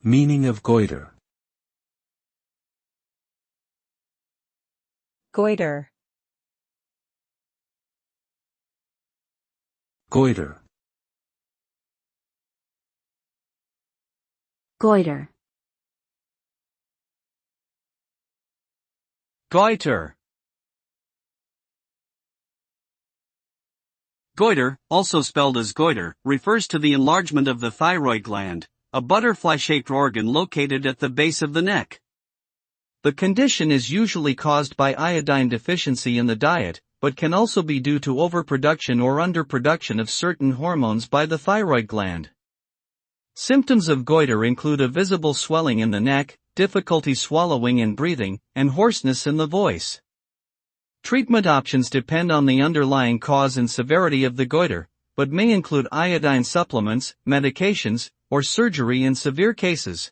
Meaning of goitre. Goitre. Goitre. Goitre. Goitre. Goitre, also spelled as goitre, refers to the enlargement of the thyroid gland, a butterfly-shaped organ located at the base of the neck. The condition is usually caused by iodine deficiency in the diet, but can also be due to overproduction or underproduction of certain hormones by the thyroid gland. Symptoms of goitre include a visible swelling in the neck, difficulty swallowing and breathing, and hoarseness in the voice. Treatment options depend on the underlying cause and severity of the goitre, but may include iodine supplements, medications, or surgery in severe cases.